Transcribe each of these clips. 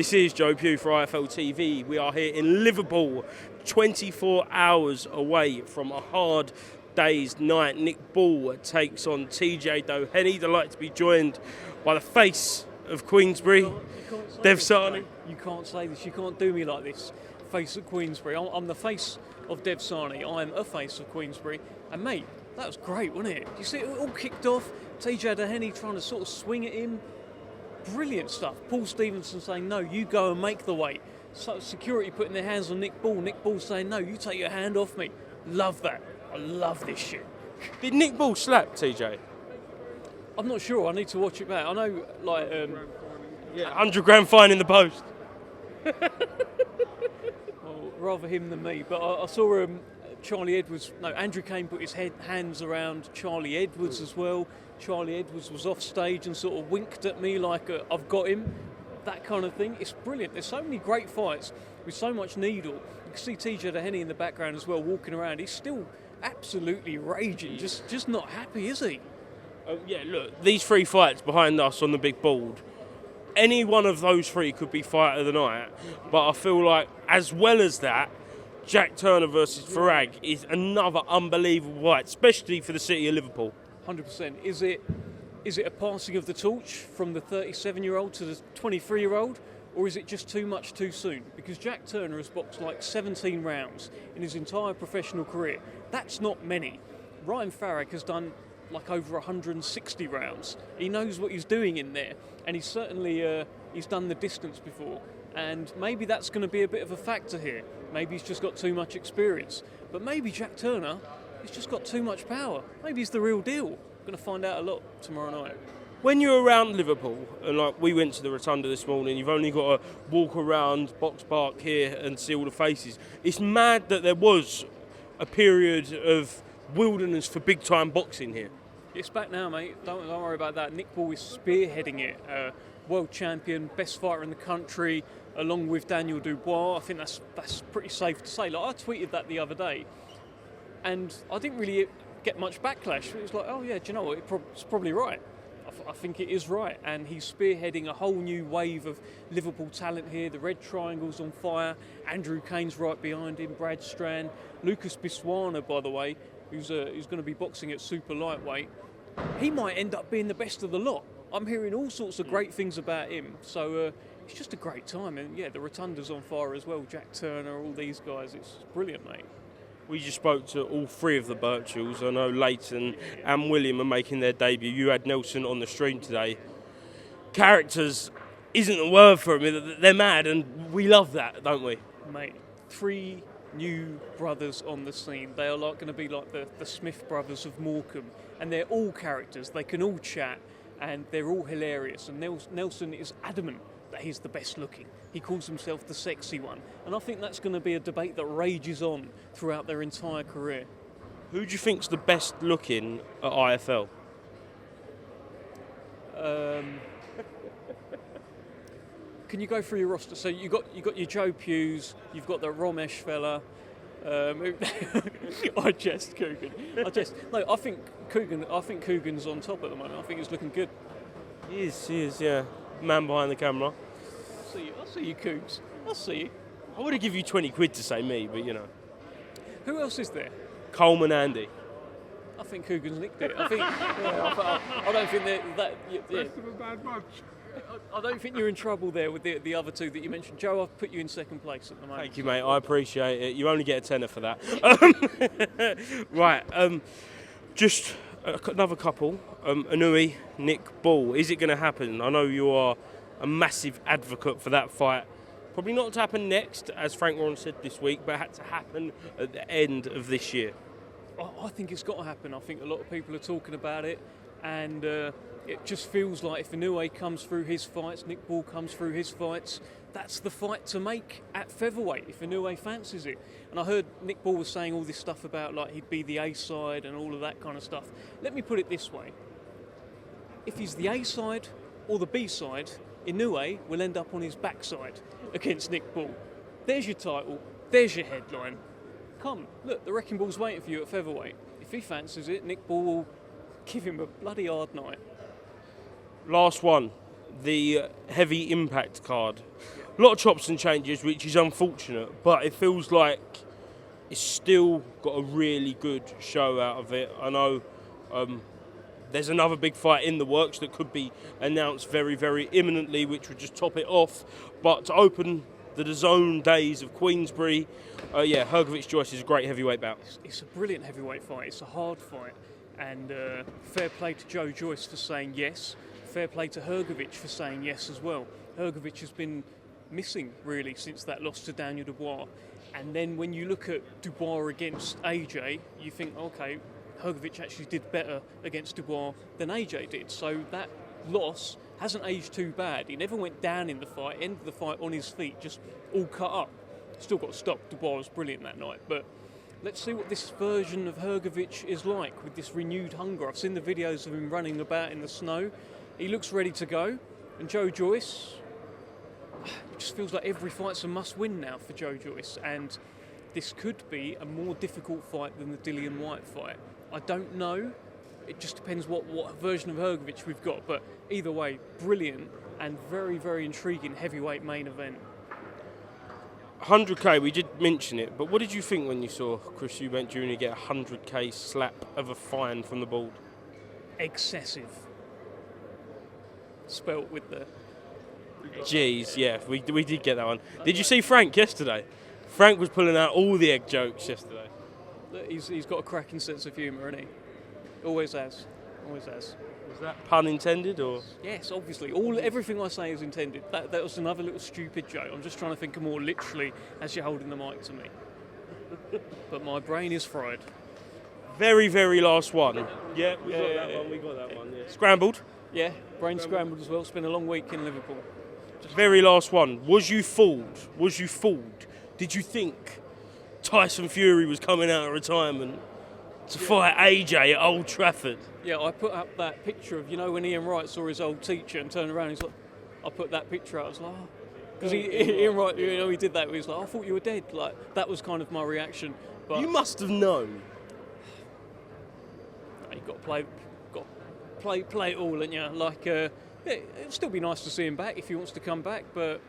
This is Joe Pugh for IFLTV. We are here in Liverpool, 24 hours away from a hard day's night. Nick Ball takes on TJ Doheny. Delighted to be joined by the face of Queensbury, Dev Sahni. You can't say this, you can't do me like this. Face of Queensbury. I'm the face of Dev Sahni. I'm a face of Queensbury. And mate, that was great, wasn't it? You see it all kicked off, TJ Doheny trying to sort of swing at him. Brilliant stuff. Paul Stevenson saying, no, you go and make the weight. So security putting their hands on Nick Ball. Nick Ball saying, no, you take your hand off me. Love that. I love this shit. Did Nick Ball slap TJ? I'm not sure. I need to watch it back. I know, like... 100 grand fine in the post. Well, rather him than me. But I saw Charlie Edwards... No, Andrew Kane put his hands around Charlie Edwards as well. Charlie Edwards was off stage and sort of winked at me like I've got him, that kind of thing. It's brilliant. There's so many great fights with so much needle. You can see TJ Doheny in the background as well, walking around. He's still absolutely raging, just not happy, is he? Yeah, look, these three fights behind us on the big board, any one of those three could be fight of the night, but I feel like, as well as that, Jack Turner versus Farag is another unbelievable fight, especially for the city of Liverpool. 100%. Is it a passing of the torch from the 37-year-old to the 23-year-old, or is it just too much too soon? Because Jack Turner has boxed like 17 rounds in his entire professional career. That's not many. Ryan Farag has done like over 160 rounds. He knows what he's doing in there, and he's certainly he's done the distance before. And maybe that's going to be a bit of a factor here. Maybe he's just got too much experience. But maybe Jack Turner, he's just got too much power. Maybe he's the real deal. We're going to find out a lot tomorrow night. When you're around Liverpool, and like we went to the Rotunda this morning, you've only got to walk around Box Park here and see all the faces. It's mad that there was a period of wilderness for big-time boxing here. It's back now, mate. Don't worry about that. Nick Ball is spearheading it. World champion, best fighter in the country, along with Daniel Dubois. I think that's pretty safe to say. Like, I tweeted that the other day, and I didn't really get much backlash. It was like, oh yeah, do you know what? It's probably right. I think it is right, and he's spearheading a whole new wave of Liverpool talent here. The Red Triangle's on fire. Andrew Kane's right behind him. Brad Strand, Lucas Biswana, by the way, who's going to be boxing at super lightweight. He might end up being the best of the lot. I'm hearing all sorts of great things about him. So it's just a great time, and yeah, the Rotunda's on fire as well. Jack Turner, all these guys. It's brilliant, mate. We just spoke to all three of the Birchalls. I know Leighton and William are making their debut. You had Nelson on the stream today. Characters isn't a word for them. They're mad, and we love that, don't we? Mate, three new brothers on the scene. They are like going to be like the Smith brothers of Morecambe, and they're all characters. They can all chat, and they're all hilarious. And Nelson is adamant that he's the best looking. He calls himself the sexy one. And I think that's going to be a debate that rages on throughout their entire career. Who do you think's the best looking at IFL? Can you go through your roster? So you got your Joe Pews, you've got the Romesh fella. I jest, Coogan. No, I think Coogan's on top at the moment. I think he's looking good. He is, yeah. Man behind the camera. I see you, Coogs. I see you. I would have given you 20 quid to say me, but you know. Who else is there? Coleman Andy. I think Coogan's nicked it. I think. I don't think that. Yeah. Best of a bad bunch. I don't think you're in trouble there with the other two that you mentioned. Joe, I've put you in second place at the moment. Thank you, mate. I appreciate it. You only get a tenner for that. Right. Just another couple. Inoue, Nick Ball. Is it going to happen? I know you are a massive advocate for that fight. Probably not to happen next, as Frank Warren said this week, but had to happen at the end of this year. I think it's got to happen. I think a lot of people are talking about it, and it just feels like if Inoue comes through his fights, Nick Ball comes through his fights, that's the fight to make at featherweight if Inoue fancies it. And I heard Nick Ball was saying all this stuff about like he'd be the A side and all of that kind of stuff. Let me put it this way. If he's the A side or the B side, Inoue will end up on his backside against Nick Ball. There's your title, there's your headline. Come, look, the Wrecking Ball's waiting for you at featherweight. If he fancies it, Nick Ball will give him a bloody hard night. Last one, the heavy impact card. A lot of chops and changes, which is unfortunate, but it feels like it's still got a really good show out of it. I know there's another big fight in the works that could be announced very, very imminently, which would just top it off. But to open the DAZN days of Queensbury, Hrgovic Joyce is a great heavyweight bout. It's a brilliant heavyweight fight. It's a hard fight, and fair play to Joe Joyce for saying yes. Fair play to Hrgovic for saying yes as well. Hrgovic has been missing really since that loss to Daniel Dubois, and then when you look at Dubois against AJ, you think, okay, Hrgovic actually did better against Dubois than AJ did. So that loss hasn't aged too bad. He never went down in the fight, ended the fight on his feet, just all cut up. Still got stopped. Dubois was brilliant that night, but let's see what this version of Hrgovic is like with this renewed hunger. I've seen the videos of him running about in the snow. He looks ready to go, and Joe Joyce, it just feels like every fight's a must-win now for Joe Joyce, and this could be a more difficult fight than the Dillian Whyte fight. I don't know. It just depends what version of Hrgovic we've got, but either way, brilliant and very, very intriguing heavyweight main event. 100k, we did mention it, but what did you think when you saw Chris Eubank Jr get a 100k slap of a fine from the board? Excessive. Spelt with the... Jeez, yeah, we did get that one. Did you see Frank yesterday? Frank was pulling out all the egg jokes yesterday. He's got a cracking sense of humour, hasn't he? Always has. Always has. Was that pun intended, or? Yes, obviously. Everything I say is intended. That was another little stupid joke. I'm just trying to think of more literally as you're holding the mic to me. But my brain is fried. Very, very last one. Yeah, we got that one. Yeah. Scrambled. Yeah, brain scrambled as well. It's been a long week in Liverpool. Very last one. Was you fooled? Was you fooled? Did you think Tyson Fury was coming out of retirement to fight AJ at Old Trafford? Yeah, I put up that picture of, when Ian Wright saw his old teacher and turned around and he's like, I put that picture out, I was like, oh. Because Ian Wright, he did that, he was like, I thought you were dead. Like, that was kind of my reaction. But you must have known. You've got to play it all, haven't you? Like, it'll still be nice to see him back if he wants to come back, but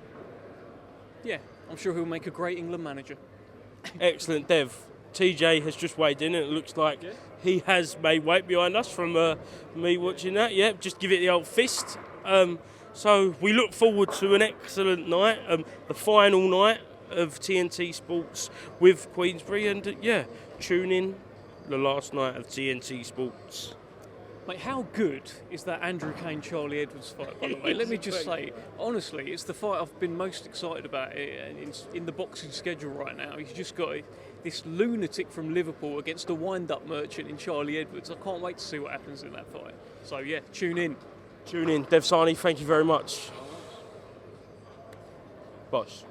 yeah, I'm sure he'll make a great England manager. Excellent, Dev. TJ has just weighed in, and it looks like he has made weight behind us from me watching that. Yeah, just give it the old fist. So we look forward to an excellent night, the final night of TNT Sports with Queensbury, and tune in the last night of TNT Sports. Mate, how good is that Andrew Kane-Charlie Edwards fight, by the way? Let me just say, honestly, it's the fight I've been most excited about in the boxing schedule right now. He's just got this lunatic from Liverpool against a wind-up merchant in Charlie Edwards. I can't wait to see what happens in that fight. So, yeah, tune in. Tune in. Dev Sahni, thank you very much. Boss.